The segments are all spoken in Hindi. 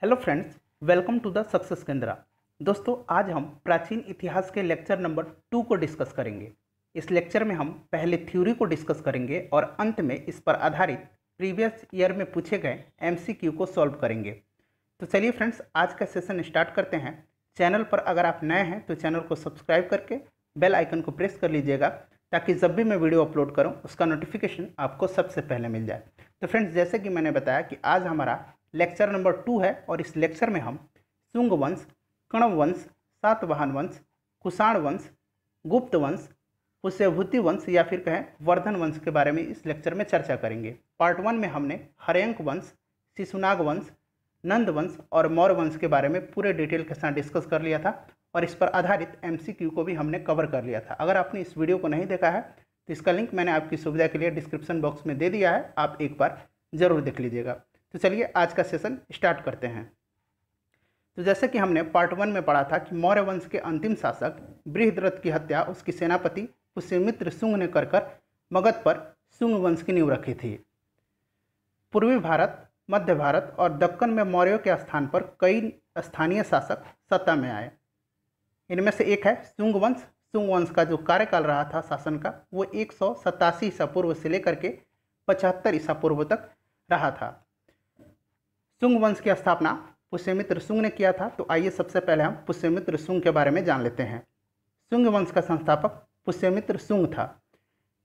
Hello friends, welcome to the success Kendra. दोस्तों, आज हम प्राचीन इतिहास के लेक्चर नंबर 2 को डिस्कस करेंगे। इस लेक्चर में हम पहले थ्योरी को डिस्कस करेंगे और अंत में इस पर आधारित प्रीवियस ईयर में पूछे गए एमसीक्यू को सॉल्व करेंगे। तो चलिए फ्रेंड्स, आज का सेशन स्टार्ट करते हैं। चैनल पर अगर आप नए हैं तो चैनल को सब्सक्राइब करके बेल आइकन को प्रेस कर लीजिएगा, ताकि जब भी मैं वीडियो अपलोड करूं उसका नोटिफिकेशन आपको सबसे पहले मिल जाए। तो फ्रेंड्स, जैसे कि मैंने बताया कि आज हमारा लेक्चर नंबर 2 है और इस लेक्चर में हम शुंग वंश, कण्व वंश, सातवाहन वंश, कुषाण वंश, गुप्त वंश, पुष्यभूति वंश या फिर कहें वर्धन वंश के बारे में इस लेक्चर में चर्चा करेंगे। पार्ट 1 में हमने हर्यंक वंश, शिशुनाग वंश, नंद वंश और मौर्य वंश के बारे में पूरे डिटेल के साथ डिस्कस कर लिया था और इस पर आधारित एमसीक्यू को भी हमने कवर कर लिया था। अगर आपने इस वीडियो को नहीं देखा है तो इसका लिंक मैंने आपकी सुविधा के लिए डिस्क्रिप्शन बॉक्स में दे दिया है, आप एक बार ज़रूर देख लीजिएगा। तो चलिए आज का सेशन स्टार्ट करते हैं। तो जैसे कि हमने पार्ट 1 में पढ़ा था कि मौर्य वंश के अंतिम शासक बृहद्रथ की हत्या उसकी सेनापति पुष्यमित्र शुंग ने कर मगध पर शुंग वंश की नींव रखी थी। पूर्वी भारत, मध्य भारत और दक्कन में मौर्यों के स्थान पर कई स्थानीय शासक सत्ता में आए। इनमें से एक है शुंग वंश। शुंग वंश का जो कार्यकाल रहा था शासन का, वो 187 ईसा पूर्व से लेकर के 75 ईसा पूर्व तक रहा था। शुंग वंश की स्थापना पुष्यमित्र शुंग ने किया था। तो आइए सबसे पहले हम पुष्यमित्र शुंग के बारे में जान लेते हैं। शुंग वंश का संस्थापक पुष्यमित्र शुंग था,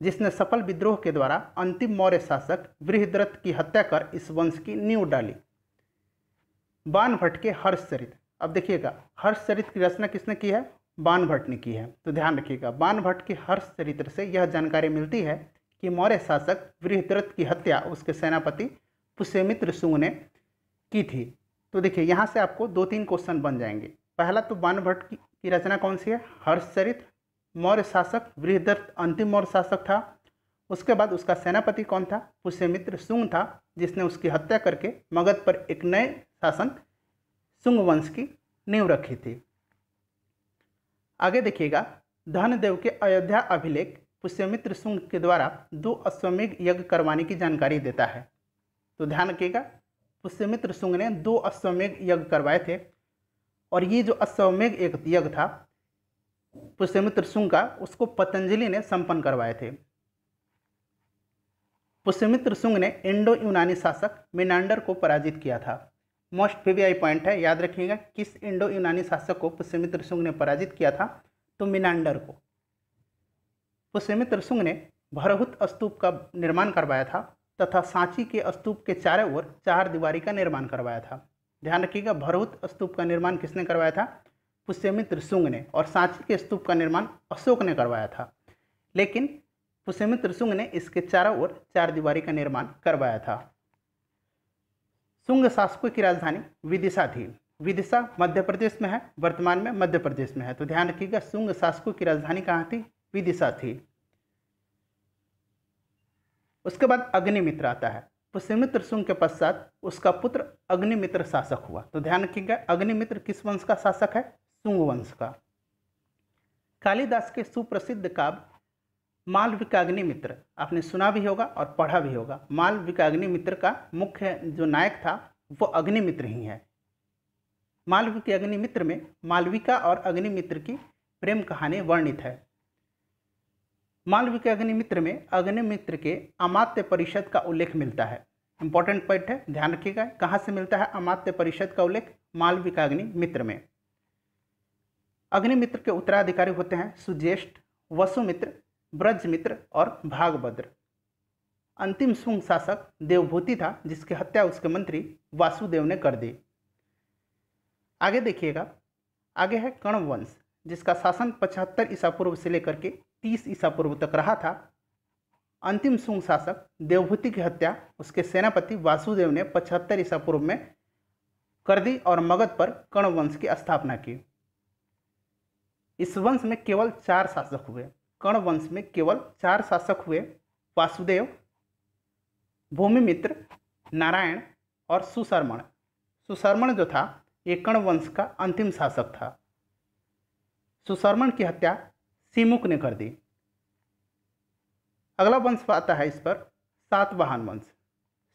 जिसने सफल विद्रोह के द्वारा अंतिम मौर्य शासक बृहद्रथ की हत्या कर इस वंश की नींव डाली। बाणभट्ट के हर्षचरित, अब देखिएगा हर्षचरित की रचना किसने की है? बाणभट्ट ने की है। तो ध्यान रखिएगा, बाणभट्ट के हर्षचरित्र से यह जानकारी मिलती है कि मौर्य शासक बृहद्रथ की हत्या उसके सेनापति पुष्यमित्र शुंग ने की थी। तो देखिए यहाँ से आपको 2-3 क्वेश्चन बन जाएंगे। पहला तो बाणभट्ट की रचना कौन सी है? हर्षचरित। मौर्य शासक बृहद्रथ अंतिम मौर्य शासक था। उसके बाद उसका सेनापति कौन था? पुष्यमित्र शुंग था, जिसने उसकी हत्या करके मगध पर एक नए शासन शुंग वंश की नींव रखी थी। आगे देखिएगा, धनदेव के अयोध्या अभिलेख पुष्यमित्र शुंग के द्वारा 2 अश्वमेध यज्ञ करवाने की जानकारी देता है। तो ध्यान रखिएगा, पुष्यमित्र शुंग ने 2 अश्वमेध यज्ञ करवाए थे और ये जो अश्वमेध यज्ञ था पुष्यमित्र शुंग का, उसको पतंजलि ने संपन्न करवाए थे। पुष्यमित्र शुंग ने इंडो यूनानी शासक मिनांडर को पराजित किया था। मोस्ट पीवीआई पॉइंट है, याद रखिएगा किस इंडो यूनानी शासक को पुष्यमित्र शुंग ने पराजित किया था? तो मिनांडर को। पुष्यमित्र शुंग ने भरहुत स्तूप का निर्माण करवाया था तथा सांची के स्तूप के चारों ओर 4 दीवारी का निर्माण करवाया था। ध्यान रखिएगा, भरहुत स्तूप का निर्माण किसने करवाया था? पुष्यमित्र शुंग ने। और सांची के स्तूप का निर्माण अशोक ने करवाया था, लेकिन पुष्यमित्र शुंग ने इसके चारों ओर 4 दीवारी का निर्माण करवाया था। शुंग शासकों की राजधानी विदिशा थी। विदिशा मध्य प्रदेश में है, वर्तमान में मध्य प्रदेश में है। तो ध्यान रखिएगा, शुंग शासकों की राजधानी कहाँ थी? विदिशा थी। उसके बाद अग्निमित्र आता है। पुष्यमित्र शुंग के पश्चात उसका पुत्र अग्निमित्र शासक हुआ। तो ध्यान रखिएगा, अग्निमित्र किस वंश का शासक है? शुंग वंश का। कालिदास के सुप्रसिद्ध काव्य मालविकाग्निमित्र आपने सुना भी होगा और पढ़ा भी होगा। मालविकाग्निमित्र का मुख्य जो नायक था वो अग्निमित्र ही है। मालविकाग्निमित्र में मालविका और अग्निमित्र की प्रेम कहानी वर्णित है। मालविकाग्निमित्र में अग्निमित्र के अमात्य परिषद का उल्लेख मिलता है। इंपॉर्टेंट पॉइंट है, ध्यान रखिएगा, कहाँ से मिलता है अमात्य परिषद का उल्लेख? मालविकाग्निमित्र में। अग्निमित्र के उत्तराधिकारी होते हैं सुज्येष्ठ, वसुमित्र, ब्रजमित्र और भागभद्र। अंतिम शुंग शासक देवभूति था, जिसकी हत्या उसके मंत्री वासुदेव ने कर दी। आगे देखिएगा, आगे है कण्व वंश, जिसका शासन 75 ईसा पूर्व से लेकर के 30 ईसा पूर्व तक रहा था। अंतिम शुंग शासक देवभूति की हत्या उसके सेनापति वासुदेव ने 75 ईसा पूर्व में कर दी और मगध पर कण्व वंश की स्थापना की। इस वंश में केवल 4 शासक हुए। कण्व वंश में केवल 4 शासक हुए, वासुदेव, भूमिमित्र, नारायण और सुशर्मण। सुशर्मण जो था ये कण्व वंश का अंतिम शासक था। सुशर्मण की हत्या सिमुक ने कर दी। अगला वंश आता है इस पर सातवाहन वंश।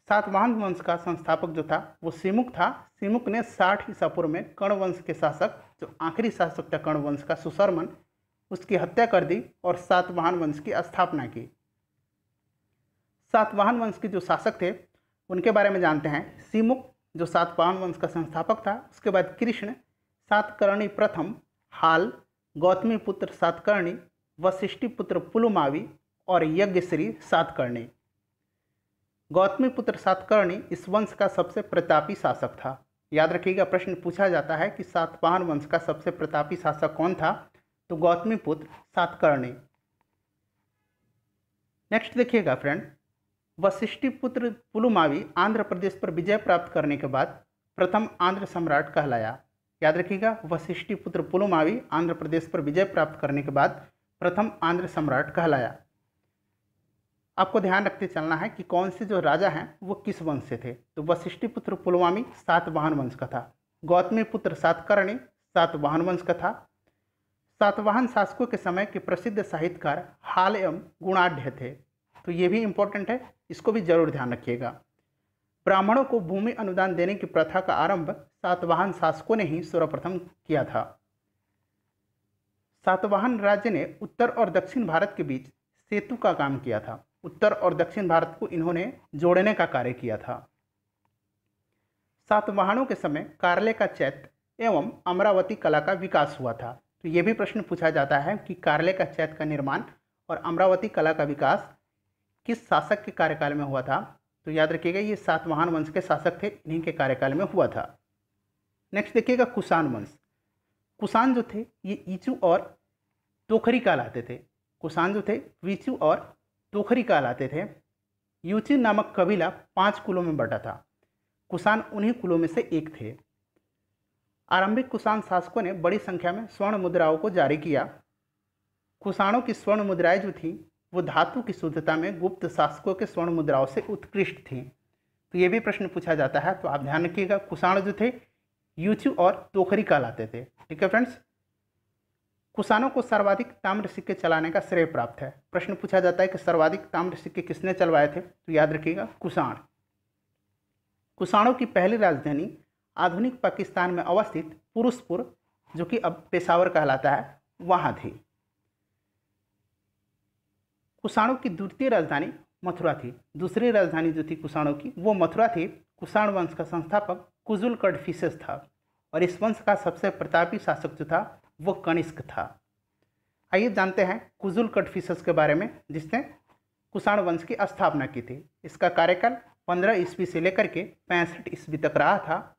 सातवाहन वंश का संस्थापक जो था वो सिमुक था। सिमुक ने 60 ईसा पूर्व में कर्ण वंश के शासक, जो आखिरी शासक था कर्ण वंश का, सुशर्मन, उसकी हत्या कर दी और सातवाहन वंश की स्थापना की। सातवाहन वंश के जो शासक थे उनके बारे में जानते हैं। सिमुक जो सातवाहन वंश का संस्थापक था, उसके बाद कृष्ण, सातकर्णी प्रथम, हाल, गौतमी पुत्र सातकर्णी, वशिष्ठी पुत्र पुलुमावी और यज्ञश्री सातकर्णी। गौतमी पुत्र सातकर्णी इस वंश का सबसे प्रतापी शासक था। याद रखिएगा, प्रश्न पूछा जाता है कि सातवाहन वंश का सबसे प्रतापी शासक कौन था, तो गौतमी पुत्र सातकर्णी। नेक्स्ट देखिएगा फ्रेंड, वशिष्ठी पुत्र पुलुमावी आंध्र प्रदेश पर विजय प्राप्त करने के बाद प्रथम आंध्र सम्राट कहलाया। याद रखिएगा, वशिष्ठी पुत्र पुलुमावी आंध्र प्रदेश पर विजय प्राप्त करने के बाद प्रथम आंध्र सम्राट कहलाया। आपको ध्यान रखते चलना है कि कौन से जो राजा हैं वो किस वंश से थे। तो वशिष्ठी पुत्र पुलुमावी सातवाहन वंश का था, गौतमी पुत्र सातकर्णी सातवाहन वंश का था। सातवाहन शासकों के समय के प्रसिद्ध साहित्यकार हाल एवं गुणाढ़ थे। तो ये भी इंपॉर्टेंट है, इसको भी जरूर ध्यान रखिएगा। ब्राह्मणों को भूमि अनुदान देने की प्रथा का आरंभ सातवाहन शासकों ने ही सर्वप्रथम किया था। सातवाहन राज्य ने उत्तर और दक्षिण भारत के बीच सेतु का काम किया था। उत्तर और दक्षिण भारत को इन्होंने जोड़ने का कार्य किया था। सातवाहनों के समय कार्ले का चैत्य एवं अमरावती कला का विकास हुआ था। तो ये भी प्रश्न पूछा जाता है कि कार्ले का चैत्य का निर्माण और अमरावती कला का विकास किस शासक के कार्यकाल में हुआ था। तो याद रखिएगा, ये सातवाहन वंश के शासक थे, इन्हीं के कार्यकाल में हुआ था। नेक्स्ट देखिएगा, कुषाण वंश। कुषाण जो थे ये ईचू और तोखरी कहलाते थे। कुषाण जो थे वीचू और तोखरी कहलाते थे। यूची नामक कबीला 5 कुलों में बटा था। कुषाण उन्हीं कुलों में से एक थे। आरंभिक कुषाण शासकों ने बड़ी संख्या में स्वर्ण मुद्राओं को जारी किया। कुषाणों की स्वर्ण मुद्राएं जो थी वो धातु की शुद्धता में गुप्त शासकों के स्वर्ण मुद्राओं से उत्कृष्ट थी। तो ये भी प्रश्न पूछा जाता है, तो आप ध्यान रखिएगा, कुषाण जो थे यूचू और तोखरी कहलाते थे। ठीक है फ्रेंड्स, कुषाणों को सर्वाधिक ताम्र सिक्के चलाने का श्रेय प्राप्त है। प्रश्न पूछा जाता है कि सर्वाधिक ताम्र सिक्के किसने चलवाए थे, तो याद रखिएगा कुषाण। कुषाणों की पहली राजधानी आधुनिक पाकिस्तान में अवस्थित पुरुषपुर, जो कि अब पेशावर कहलाता है, वहां थी। कुषाणों की द्वितीय राजधानी मथुरा थी। दूसरी राजधानी जो थी कुषाणों की वो मथुरा थी। कुषाण वंश का संस्थापक कुजुल कडफिसेस था और इस वंश का सबसे प्रतापी शासक जो था वो कनिष्क था। आइए जानते हैं कुजुल कडफिसेस के बारे में, जिसने कुषाण वंश की स्थापना की थी। इसका कार्यकाल 15 ईस्वी से लेकर के 65 ईस्वी तक रहा था।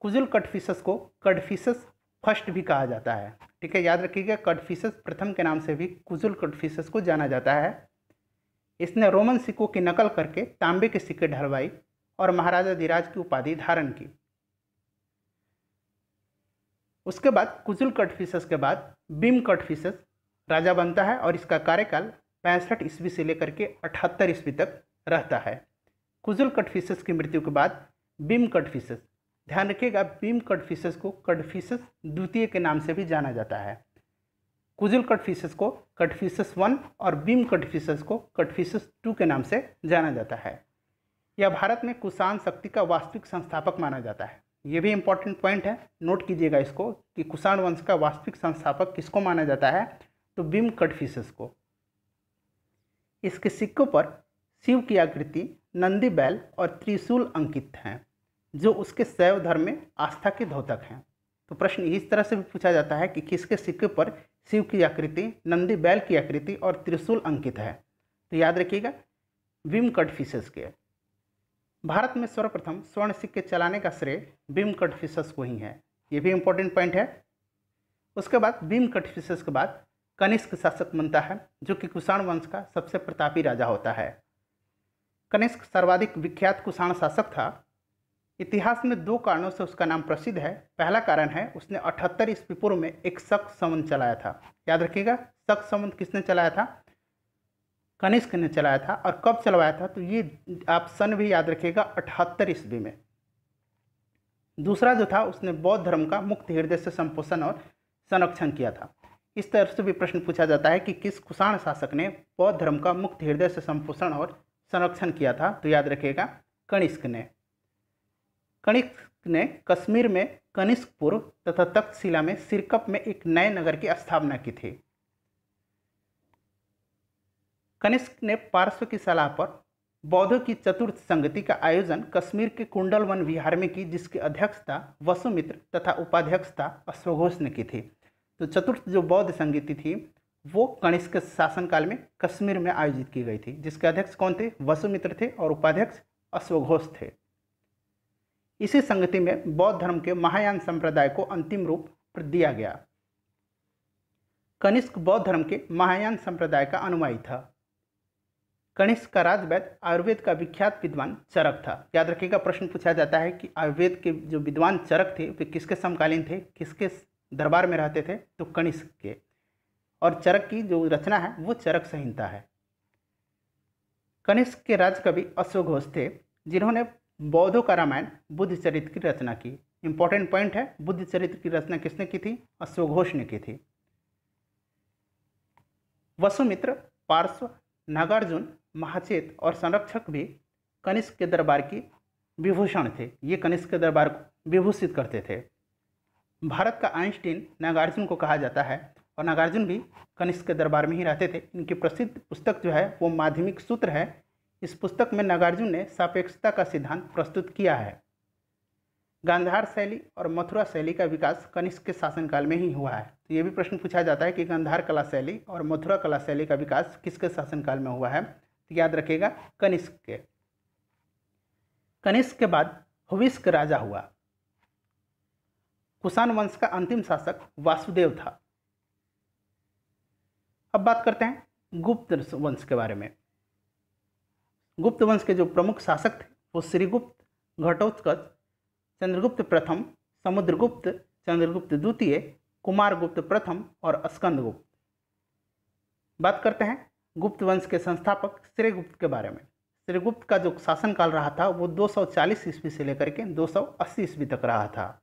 कुजुल कडफिसेस को कडफिसेस फर्स्ट भी कहा जाता है। ठीक है, याद रखिएगा, कडफिसेस प्रथम के नाम से भी कुजुल कडफिसेस को जाना जाता है। इसने रोमन सिक्कों की नकल करके तांबे के सिक्के ढलवाई और महाराजा धीराज की उपाधि धारण की। उसके बाद कुजुल कडफिसेस के बाद भीम कडफिसेस राजा बनता है और इसका कार्यकाल 65 ईस्वी से लेकर के 78 ईस्वी तक रहता है। कुजुल कडफिसेस की मृत्यु के बाद भीम कडफिसेस, ध्यान रखिएगा, भीम कडफिसेस को कडफिसेस द्वितीय के नाम से भी जाना जाता है। कुजुल कडफिसेस को कडफिसेस 1 और भीम कडफिसेस को कडफिसेस 2 के नाम से जाना जाता है। यह भारत में कुषाण शक्ति का वास्तविक संस्थापक माना जाता है। ये भी इंपॉर्टेंट पॉइंट है, नोट कीजिएगा इसको कि कुषाण वंश का वास्तविक संस्थापक किसको माना जाता है, तो भीम कडफिसेस को। इसके सिक्कों पर शिव की आकृति, नंदी बैल और त्रिशूल अंकित हैं, जो उसके शैव धर्म में आस्था के द्योतक हैं। तो प्रश्न इस तरह से भी पूछा जाता है कि किसके सिक्के पर शिव की आकृति, नंदी बैल की आकृति और त्रिशूल अंकित है। तो याद रखिएगा, भीम कडफिसेस के। भारत में सर्वप्रथम स्वर्ण सिक्के चलाने का श्रेय भीम कडफिसेस को ही है। ये भी इंपॉर्टेंट पॉइंट है। उसके बाद भीम कडफिसेस के बाद कनिष्क शासक बनता है, जो कि कुषाण वंश का सबसे प्रतापी राजा होता है। कनिष्क सर्वाधिक विख्यात कुषाण शासक था। इतिहास में 2 कारणों से उसका नाम प्रसिद्ध है। पहला कारण है उसने 78 ईस्वी पूर्व में एक शक संवत चलाया था। याद रखिएगा, शक संवत किसने चलाया था, कनिष्क ने चलाया था। और कब चलवाया था, तो ये आप सन भी याद रखिएगा, 78 ईस्वी में। दूसरा जो था, उसने बौद्ध धर्म का मुक्त हृदय से संपोषण और संरक्षण किया था। इस तरह से भी प्रश्न पूछा जाता है कि किस कुषाण शासक ने बौद्ध धर्म का मुक्त हृदय से संपोषण और संरक्षण किया था, तो याद रखिएगा कनिष्क ने। कनिष्क ने कश्मीर में कनिष्कपुर तथा तक्षशिला में सिरकप में एक नए नगर की स्थापना की थी। कनिष्क ने पार्श्व की सलाह पर बौद्धों की चतुर्थ संगति का आयोजन कश्मीर के कुंडल वन विहार में की, जिसकी अध्यक्षता वसुमित्र तथा उपाध्यक्षता अश्वघोष ने की थी। तो चतुर्थ जो बौद्ध संगति थी वो कनिष्क के शासनकाल में कश्मीर में आयोजित की गई थी, जिसके अध्यक्ष कौन थे? वसुमित्र थे और उपाध्यक्ष अश्वघोष थे। इसी संगति में बौद्ध धर्म के महायान संप्रदाय को अंतिम रूप दिया गया। कनिष्क बौद्ध धर्म के महायान संप्रदाय का अनुयायी था। कनिष्क का राजवैद्य आयुर्वेद का विख्यात विद्वान चरक था। याद रखिएगा, प्रश्न पूछा जाता है कि आयुर्वेद के जो विद्वान चरक थे वे किसके समकालीन थे, किसके दरबार में रहते थे? तो कनिष्क के। और चरक की जो रचना है वो चरक संहिता है। कनिष्क के राजकवि अश्वघोष थे, जिन्होंने बौद्धों का रामायण बुद्ध चरित्र की रचना की। इंपॉर्टेंट पॉइंट है, बुद्ध चरित्र की रचना किसने की थी? अश्वघोष ने की थी। वसुमित्र, पार्श्व, नागार्जुन, महाचेत और संरक्षक भी कनिष्क के दरबार की विभूषण थे। ये कनिष्क के दरबार को विभूषित करते थे। भारत का आइंस्टीन नागार्जुन को कहा जाता है और नागार्जुन भी कनिष्क के दरबार में ही रहते थे। इनकी प्रसिद्ध पुस्तक जो है वो माध्यमिक सूत्र है। इस पुस्तक में नागार्जुन ने सापेक्षता का सिद्धांत प्रस्तुत किया है। गांधार शैली और मथुरा शैली का विकास कनिष्क के शासनकाल में ही हुआ है। तो ये भी प्रश्न पूछा जाता है कि गांधार कला शैली और मथुरा कला शैली का विकास किसके शासनकाल में हुआ है? तो याद रखिएगा, कनिष्क के। कनिष्क के बाद हुविस्क राजा हुआ। कुषाण वंश का अंतिम शासक वासुदेव था। अब बात करते हैं गुप्त वंश के बारे में। गुप्त वंश के जो प्रमुख शासक थे वो श्रीगुप्त, घटोत्कच, चंद्रगुप्त प्रथम, समुद्रगुप्त, चंद्रगुप्त द्वितीय, कुमारगुप्त प्रथम और स्कंदगुप्त। बात करते हैं गुप्त वंश के संस्थापक श्रीगुप्त के बारे में। श्रीगुप्त का जो शासनकाल रहा था वो 240 ईस्वी से लेकर के 280 ईस्वी तक रहा था।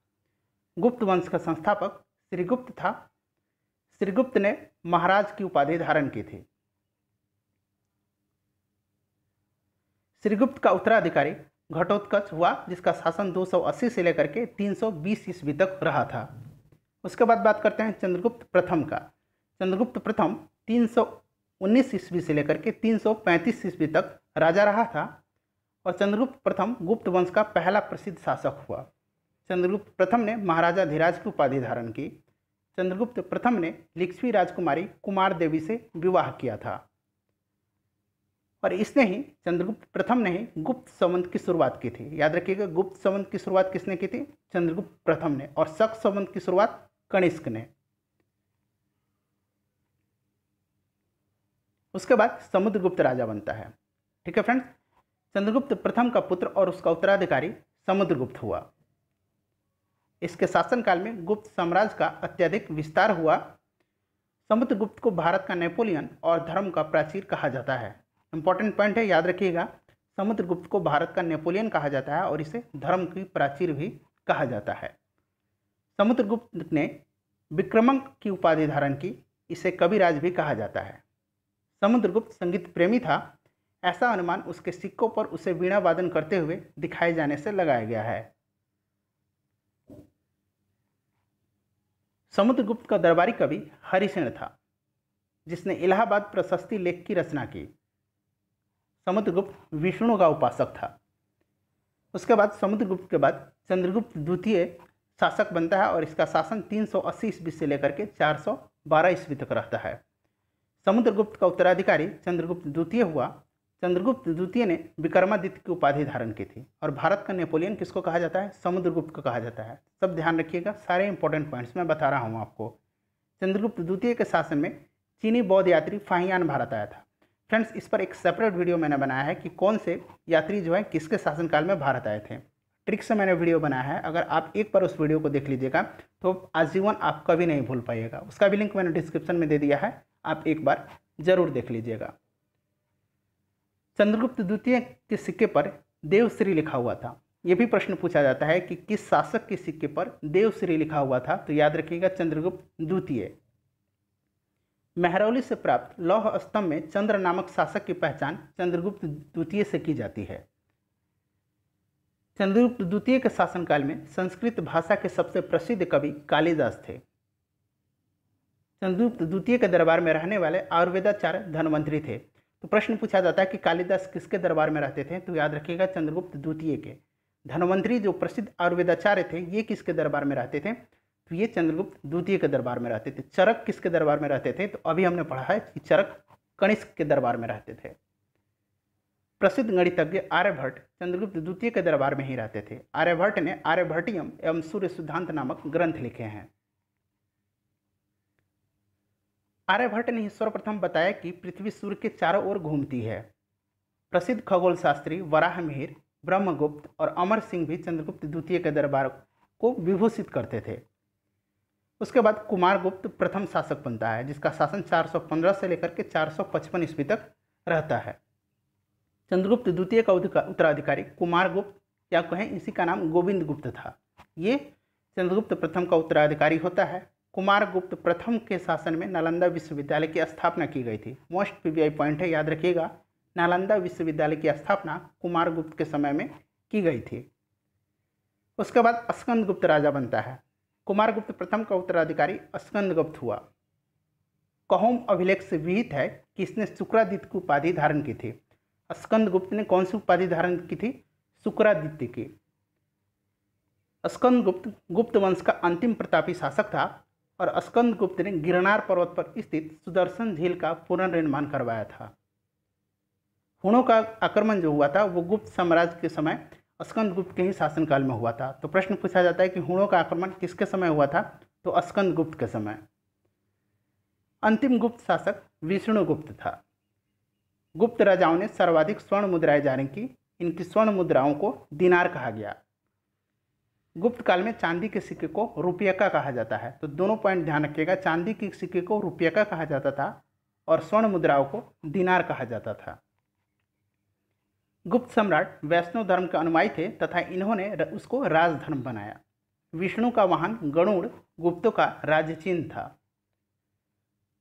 गुप्त वंश का संस्थापक श्रीगुप्त था। श्रीगुप्त ने महाराज की उपाधि धारण की थी। श्रीगुप्त का उत्तराधिकारी घटोत्कच हुआ, जिसका शासन 280 से लेकर के 320 ईस्वी तक रहा था। उसके बाद बात करते हैं चंद्रगुप्त प्रथम का। चंद्रगुप्त प्रथम 319 ईस्वी से लेकर के 335 ईस्वी तक राजा रहा था और चंद्रगुप्त प्रथम गुप्त वंश का पहला प्रसिद्ध शासक हुआ। चंद्रगुप्त प्रथम ने महाराजा धीराज की उपाधि धारण की। चंद्रगुप्त प्रथम ने लिच्छवी राजकुमारी कुमार देवी से विवाह किया था और इसने ही चंद्रगुप्त प्रथम ने ही गुप्त संवत की शुरुआत की थी। याद रखिएगा, गुप्त संवत की शुरुआत किसने की थी? चंद्रगुप्त प्रथम ने। और शक संवत की शुरुआत कनिष्क ने। उसके बाद समुद्रगुप्त राजा बनता है। ठीक है फ्रेंड्स, चंद्रगुप्त प्रथम का पुत्र और उसका उत्तराधिकारी समुद्रगुप्त हुआ। इसके शासनकाल में गुप्त साम्राज्य का अत्यधिक विस्तार हुआ। समुद्रगुप्त को भारत का नेपोलियन और धर्म का प्राचीर कहा जाता है। इंपॉर्टेंट पॉइंट है, याद रखिएगा, समुद्रगुप्त को भारत का नेपोलियन कहा जाता है और इसे धर्म की प्राचीर भी कहा जाता है। समुद्रगुप्त ने विक्रमंक की उपाधि धारण की। इसे कविराज भी कहा जाता है। समुद्रगुप्त संगीत प्रेमी था। ऐसा अनुमान उसके सिक्कों पर उसे वीणा वादन करते हुए दिखाए जाने से लगाया गया है। समुद्रगुप्त का दरबारी कवि हरिसेन था, जिसने इलाहाबाद प्रशस्ति लेख की रचना की। समुद्रगुप्त विष्णु का उपासक था। उसके बाद समुद्रगुप्त के बाद चंद्रगुप्त द्वितीय शासक बनता है और इसका शासन 380 ईस्वी से लेकर के 412 ईस्वी तक रहता है। समुद्रगुप्त का उत्तराधिकारी चंद्रगुप्त द्वितीय हुआ। चंद्रगुप्त द्वितीय ने विक्रमादित्य की उपाधि धारण की थी और भारत का नेपोलियन किसको कहा जाता है? समुद्रगुप्त को कहा जाता है। सब ध्यान रखिएगा, सारे इंपॉर्टेंट पॉइंट्स मैं बता रहा हूँ आपको। चंद्रगुप्त द्वितीय के शासन में चीनी बौद्ध यात्री फाहियान भारत आया था। फ्रेंड्स, इस पर एक सेपरेट वीडियो मैंने बनाया है कि कौन से यात्री जो है किसके शासनकाल में भारत आए थे। ट्रिक से मैंने वीडियो बनाया है। अगर आप एक बार उस वीडियो को देख लीजिएगा तो आजीवन आप कभी नहीं भूल पाइएगा। उसका भी लिंक मैंने डिस्क्रिप्शन में दे दिया है, आप एक बार जरूर देख लीजिएगा। चंद्रगुप्त द्वितीय के सिक्के पर देवश्री लिखा हुआ था। यह भी प्रश्न पूछा जाता है कि किस शासक के सिक्के पर देवश्री लिखा हुआ था? तो याद रखिएगा, चंद्रगुप्त द्वितीय। मेहरौली से प्राप्त लौह स्तंभ में चंद्र नामक शासक की पहचान चंद्रगुप्त द्वितीय से की जाती है। चंद्रगुप्त द्वितीय के शासनकाल में संस्कृत भाषा के सबसे प्रसिद्ध कवि कालिदास थे। चंद्रगुप्त द्वितीय के दरबार में रहने वाले आयुर्वेदाचार्य धन्वंतरी थे। तो प्रश्न पूछा जाता है कि कालिदास किसके दरबार में रहते थे, तो याद रखिएगा चंद्रगुप्त द्वितीय के। धन्वंतरी जो प्रसिद्ध आयुर्वेदाचार्य थे ये किसके दरबार में रहते थे, तो ये चंद्रगुप्त द्वितीय के दरबार में रहते थे। चरक किसके दरबार में रहते थे, तो अभी हमने पढ़ा है कि चरक कनिष्क के दरबार में रहते थे। प्रसिद्ध गणितज्ञ आर्यभट्ट चंद्रगुप्त द्वितीय के दरबार में ही रहते थे। आर्यभट्ट ने आर्यभट्टियम एवं सूर्य सिद्धांत नामक ग्रंथ लिखे हैं। आर्यभट्ट ने सर्वप्रथम बताया कि पृथ्वी सूर्य के चारों ओर घूमती है। प्रसिद्ध खगोल शास्त्री वराहमिहिर, ब्रह्मगुप्त और अमर सिंह भी चंद्रगुप्त द्वितीय के दरबार को विभूषित करते थे। उसके बाद कुमारगुप्त प्रथम शासक बनता है, जिसका शासन 415 से लेकर के 455 ईस्वी तक रहता है। चंद्रगुप्त द्वितीय का उत्तराधिकारी कुमारगुप्त या कहें इसी का नाम गोविंद गुप्त था। ये चंद्रगुप्त प्रथम का उत्तराधिकारी होता है। कुमारगुप्त प्रथम के शासन में नालंदा विश्वविद्यालय की स्थापना की गई थी। मोस्ट पीवीआई पॉइंट है, याद रखिएगा, नालंदा विश्वविद्यालय की स्थापना कुमारगुप्त के समय में की गई थी। उसके बाद स्कंदगुप्त राजा बनता है। कुमारगुप्त प्रथम का उत्तराधिकारी स्कंदगुप्त हुआ। कहोम अभिलेख से विहित है कि इसने शुक्रादित्य की उपाधि धारण की थी। स्कंदगुप्त ने कौन सी उपाधि धारण की थी, शुक्रादित्य की। स्कंदगुप्त गुप्त वंश का अंतिम प्रतापी शासक था और स्कंदगुप्त ने गिरनार पर्वत पर स्थित सुदर्शन झील का पुनर्निर्माण करवाया था। हुणों का आक्रमण जो हुआ था वो गुप्त साम्राज्य के समय स्कंदगुप्त के ही शासनकाल में हुआ था। तो प्रश्न पूछा जाता है कि हुणों का आक्रमण किसके समय हुआ था, तो स्कंदगुप्त के समय। अंतिम गुप्त शासक विष्णुगुप्त था। गुप्त राजाओं ने सर्वाधिक स्वर्ण मुद्राएं जारी की। इनकी स्वर्ण मुद्राओं को दिनार कहा गया। गुप्त काल में चांदी के सिक्के को रुपयका कहा जाता है। तो दोनों पॉइंट ध्यान रखिएगा, चांदी के सिक्के को रुपयका कहा जाता था और स्वर्ण मुद्राओं को दिनार कहा जाता था। गुप्त सम्राट वैष्णव धर्म के अनुयायी थे तथा इन्होंने उसको राजधर्म बनाया। विष्णु का वाहन गरुड़ गुप्तों का राज्य चिन्ह था।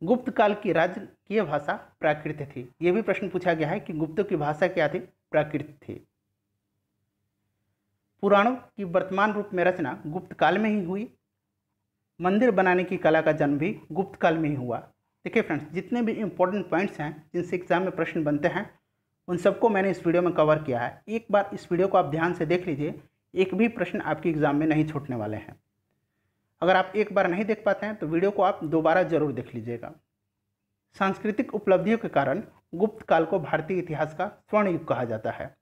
गुप्त काल की राजकीय भाषा प्राकृत थी। यह भी प्रश्न पूछा गया है कि गुप्तों की भाषा क्या थी, प्राकृत थी। पुराणों की वर्तमान रूप में रचना गुप्त काल में ही हुई। मंदिर बनाने की कला का जन्म भी गुप्त काल में ही हुआ। देखिए फ्रेंड्स, जितने भी इंपॉर्टेंट पॉइंट्स हैं जिनसे एग्जाम में प्रश्न बनते हैं उन सबको मैंने इस वीडियो में कवर किया है। एक बार इस वीडियो को आप ध्यान से देख लीजिए, एक भी प्रश्न आपके एग्जाम में नहीं छूटने वाले हैं। अगर आप एक बार नहीं देख पाते हैं तो वीडियो को आप दोबारा जरूर देख लीजिएगा। सांस्कृतिक उपलब्धियों के कारण गुप्त काल को भारतीय इतिहास का स्वर्ण युग कहा जाता है।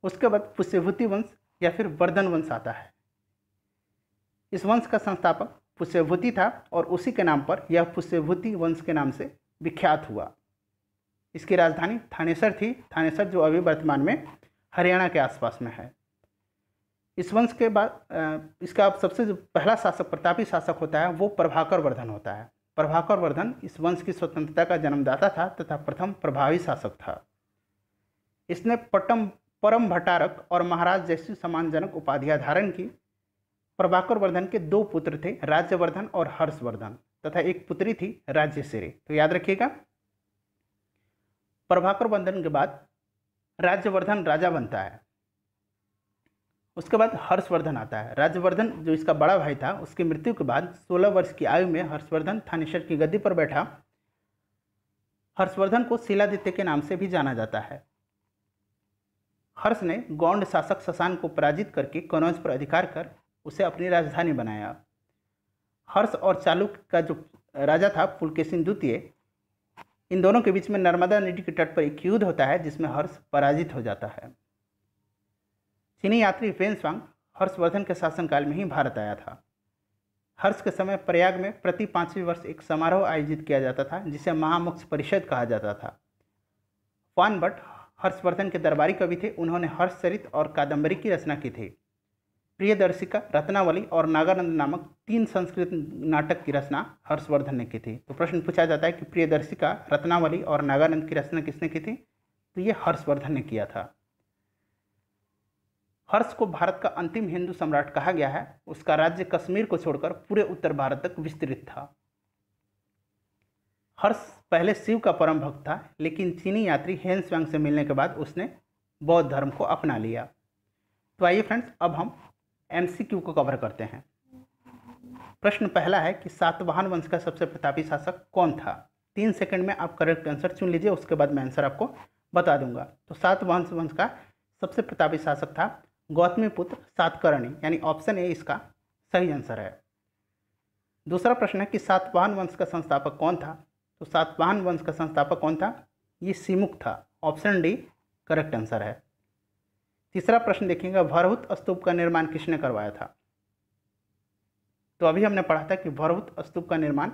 उसके बाद पुष्यभूति वंश या फिर वर्धन वंश आता है। इस वंश का संस्थापक पुष्यभूति था और उसी के नाम पर यह पुष्यभूति वंश के नाम से विख्यात हुआ। इसकी राजधानी थानेसर थी। थानेसर जो अभी वर्तमान में हरियाणा के आसपास में है। इस वंश के बाद इसका सबसे जो पहला शासक प्रतापी शासक होता है वो प्रभाकर वर्धन होता है। प्रभाकर वर्धन इस वंश की स्वतंत्रता का जन्मदाता था तथा प्रथम प्रभावी शासक था। इसने परम भट्टारक और महाराज जैसी सम्मानजनक उपाधियां धारण की। प्रभाकर वर्धन के दो पुत्र थे, राज्यवर्धन और हर्षवर्धन, तथा एक पुत्री थी राज्यश्री। तो याद रखिएगा, प्रभाकर वर्धन के बाद राज्यवर्धन राजा बनता है। उसके बाद हर्षवर्धन आता है। राज्यवर्धन जो इसका बड़ा भाई था, उसकी मृत्यु के बाद 16 वर्ष की आयु में हर्षवर्धन थानेसर की गद्दी पर बैठा। हर्षवर्धन को शिलादित्य के नाम से भी जाना जाता है। हर्ष ने गौंड शासक शशांक को पराजित करके कनौज पर अधिकार कर उसे अपनी राजधानी बनाया। हर्ष और चालुक्य का जो राजा था पुलकेशिन द्वितीय, इन दोनों के बीच में नर्मदा नदी के तट पर एक युद्ध होता है जिसमें हर्ष पराजित हो जाता है। चीनी यात्री वेनस्वांग हर्षवर्धन के शासनकाल में ही भारत आया था। हर्ष के समय प्रयाग में प्रति 5वें वर्ष एक समारोह आयोजित किया जाता था जिसे महामोक्ष परिषद कहा जाता था। वान भट्ट हर्षवर्धन के दरबारी कवि थे। उन्होंने हर्षचरित और कादम्बरी की रचना की थी। प्रियदर्शिका, रत्नावली और नागानंद नामक 3 संस्कृत नाटक की रचना हर्षवर्धन ने की थी। तो प्रश्न पूछा जाता है कि प्रियदर्शिका, रत्नावली और नागानंद की रचना किसने की थी, तो ये हर्षवर्धन ने किया था। हर्ष को भारत का अंतिम हिंदू सम्राट कहा गया है। उसका राज्य कश्मीर को छोड़कर पूरे उत्तर भारत तक विस्तृत था। हर्ष पहले शिव का परम भक्त था, लेकिन चीनी यात्री हेनस्वांग से मिलने के बाद उसने बौद्ध धर्म को अपना लिया। तो आइए फ्रेंड्स, अब हम MCQ को कवर करते हैं। प्रश्न पहला है कि सातवाहन वंश का सबसे प्रतापी शासक कौन था। 3 सेकंड में आप करेक्ट आंसर चुन लीजिए, उसके बाद मैं आंसर आपको बता दूंगा। तो सातवाहन वंश का सबसे प्रतापी शासक था गौतमीपुत्र सातकर्णी, यानी ऑप्शन ए इसका सही आंसर है। दूसरा प्रश्न है कि सातवाहन वंश का संस्थापक कौन था। तो सातवाहन वंश का संस्थापक कौन था, ये सिमुक था, ऑप्शन डी करेक्ट आंसर है। तीसरा प्रश्न देखिएगा, भरहुत स्तूप का निर्माण किसने करवाया था। तो अभी हमने पढ़ा था कि भरहुत स्तूप का निर्माण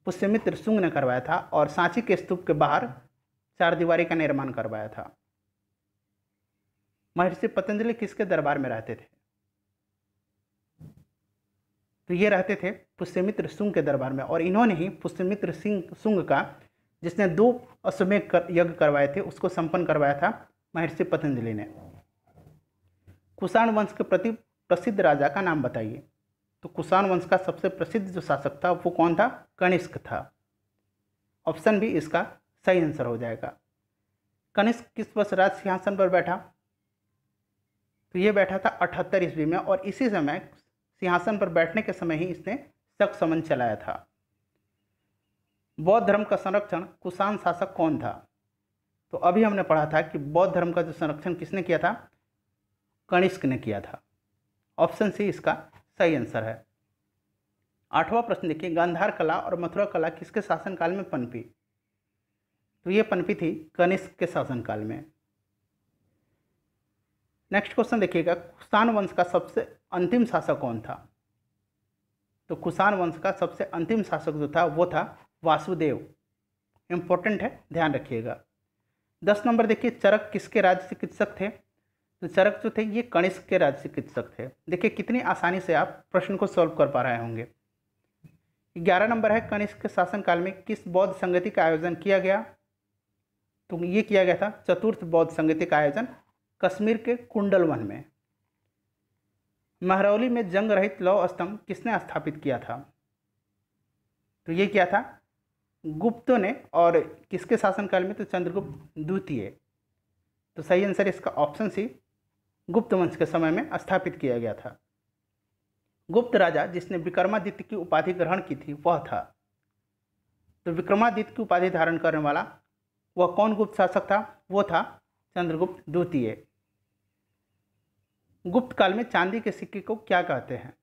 पुष्यमित्र शुंग ने करवाया था और सांची के स्तूप के बाहर चारदीवारी का निर्माण करवाया था। महर्षि पतंजलि किसके दरबार में रहते थे। तो ये रहते थे पुष्यमित्र शुंग के दरबार में, और इन्होंने ही पुष्यमित्र शुंग का, जिसने 2 अश्वमेध यज्ञ करवाए थे, उसको संपन्न करवाया था महर्षि पतंजलि ने। कुषाण वंश के प्रति प्रसिद्ध राजा का नाम बताइए। तो कुषाण वंश का सबसे प्रसिद्ध जो शासक था वो कौन था, कनिष्क था। ऑप्शन बी इसका सही आंसर हो जाएगा। कनिष्क किस वर्ष राज सिंहासन पर बैठा। तो ये बैठा था 78 ईस्वी में, और इसी समय सिंहासन पर बैठने के समय ही इसने शक समन चलाया था। बौद्ध धर्म का संरक्षण कुषाण शासक कौन था। तो अभी हमने पढ़ा था कि बौद्ध धर्म का जो संरक्षण किसने किया था, कनिष्क ने किया था। ऑप्शन सी इसका सही आंसर है। 8वां प्रश्न देखिए, गांधार कला और मथुरा कला किसके शासनकाल में पनपी। तो ये पनपी थी कनिष्क के शासनकाल में। नेक्स्ट क्वेश्चन देखिएगा, कुषाण वंश का सबसे अंतिम शासक कौन था। तो कुषाण वंश का सबसे अंतिम शासक जो था वो था वासुदेव। इंपॉर्टेंट है, ध्यान रखिएगा। 10 नंबर देखिए, चरक किसके राज्य चिकित्सक थे। तो चरक जो थे ये कनिष्क के राज्य चिकित्सक थे। देखिए कितनी आसानी से आप प्रश्न को सॉल्व कर पा रहे होंगे। 11 नंबर है, कनिष्क के शासनकाल में किस बौद्ध संगति का आयोजन किया गया। तो ये किया गया था चतुर्थ बौद्ध संगति का आयोजन कश्मीर के कुंडल वन में। महरौली में जंग रहित लौह स्तंभ किसने स्थापित किया था। तो ये किया था गुप्तों ने, और किसके शासनकाल में, तो चंद्रगुप्त द्वितीय। तो सही आंसर इसका ऑप्शन सी, गुप्त वंश के समय में स्थापित किया गया था। गुप्त राजा जिसने विक्रमादित्य की उपाधि ग्रहण की थी वह था। तो विक्रमादित्य की उपाधि धारण करने वाला वह कौन गुप्त शासक था, वो था चंद्रगुप्त द्वितीय। गुप्त काल में चांदी के सिक्के को क्या कहते हैं।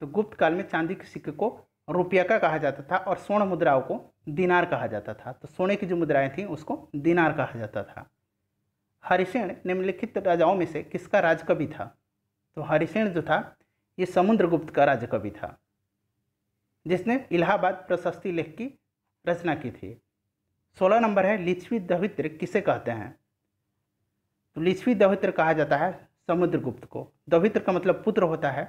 तो गुप्त काल में चांदी के सिक्के को रुपया का कहा जाता था और स्वर्ण मुद्राओं को दिनार कहा जाता था। तो सोने की जो मुद्राएं थी उसको दिनार कहा जाता था। हरिसेन निम्नलिखित राजाओं में से किसका राजकवि था। तो हरिसेन जो था ये समुद्रगुप्त का राजकवि था, जिसने इलाहाबाद प्रशस्ति लेख की रचना की थी। 16 नंबर है, लिच्छवी दवित्र किसे कहते हैं। तो लिच्छवी दवित्र कहा जाता है समुद्रगुप्त को। दवित्र का मतलब पुत्र होता है।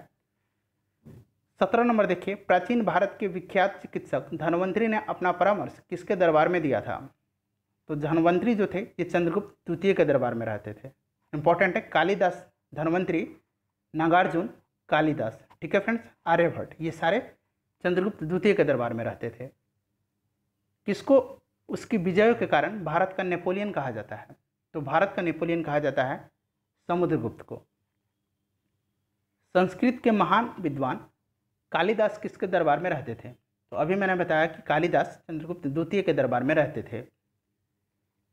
17 नंबर देखिए, प्राचीन भारत के विख्यात चिकित्सक धन्वंतरी ने अपना परामर्श किसके दरबार में दिया था। तो धन्वंतरी जो थे ये चंद्रगुप्त द्वितीय के दरबार में रहते थे। इंपॉर्टेंट है, कालिदास, धन्वंतरी, नागार्जुन, कालिदास, ठीक है फ्रेंड्स, आर्यभट्ट, ये सारे चंद्रगुप्त द्वितीय के दरबार में रहते थे। किसको उसकी विजयों के कारण भारत का नेपोलियन कहा जाता है। तो भारत का नेपोलियन कहा जाता है समुद्रगुप्त को। संस्कृत के महान विद्वान कालिदास किसके दरबार में रहते थे। तो अभी मैंने बताया कि कालिदास चंद्रगुप्त द्वितीय के दरबार में रहते थे।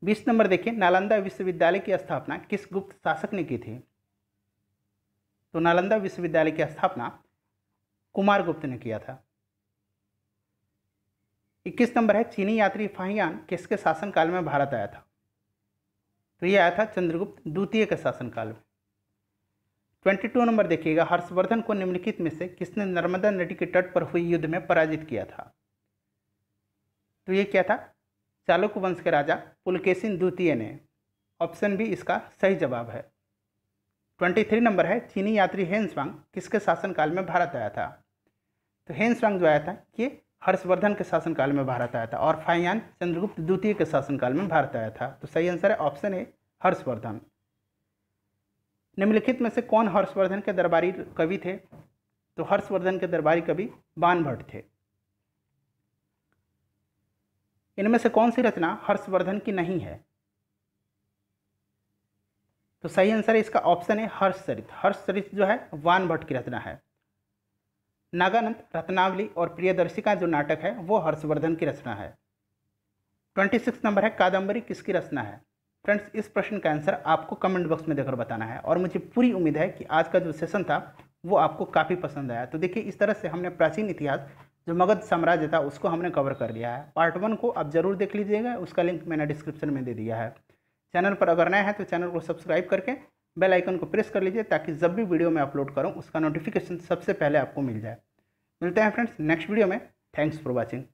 20 नंबर देखिए, नालंदा विश्वविद्यालय की स्थापना किस गुप्त शासक ने की थी। तो नालंदा विश्वविद्यालय की स्थापना कुमारगुप्त ने किया था। 21 नंबर है, चीनी यात्री फाहियान किसके शासनकाल में भारत आया था। तो ये आया था चंद्रगुप्त द्वितीय के शासनकाल में। 22 नंबर देखिएगा, हर्षवर्धन को निम्नलिखित में से किसने नर्मदा नदी के तट पर हुई युद्ध में पराजित किया था। तो ये क्या था, चालुक्य वंश के राजा पुलकेशिन द्वितीय ने। ऑप्शन बी इसका सही जवाब है। 23 नंबर है, चीनी यात्री हेन्सवांग किसके शासनकाल में भारत आया था। तो हेन्सवांग जो आया था ये हर्षवर्धन के शासनकाल में भारत आया था, और फाहियान चंद्रगुप्त द्वितीय के शासनकाल में भारत आया था। तो सही आंसर है ऑप्शन ए, हर्षवर्धन। निम्नलिखित में से कौन हर्षवर्धन के दरबारी कवि थे। तो हर्षवर्धन के दरबारी कवि बाणभट्ट थे। इनमें से कौन सी रचना हर्षवर्धन की नहीं है। तो सही आंसर है इसका ऑप्शन है हर्षचरित। हर्षचरित जो है वान भट्ट की रचना है। नागानंद, रत्नावली और प्रियदर्शिका जो नाटक है वो हर्षवर्धन की रचना है। 26 नंबर है कादम्बरी किसकी रचना है। फ्रेंड्स, इस प्रश्न का आंसर आपको कमेंट बॉक्स में देकर बताना है और मुझे पूरी उम्मीद है कि आज का जो सेशन था वो आपको काफ़ी पसंद आया। तो देखिए, इस तरह से हमने प्राचीन इतिहास जो मगध साम्राज्य था उसको हमने कवर कर लिया है। पार्ट 1 को आप जरूर देख लीजिएगा, उसका लिंक मैंने डिस्क्रिप्शन में दे दिया है। चैनल पर अगर नया है तो चैनल को सब्सक्राइब करके बेल आइकन को प्रेस कर लीजिए ताकि जब भी वीडियो मैं अपलोड करूँ उसका नोटिफिकेशन सबसे पहले आपको मिल जाए। मिलते हैं फ्रेंड्स नेक्स्ट वीडियो में। Thanks for watching.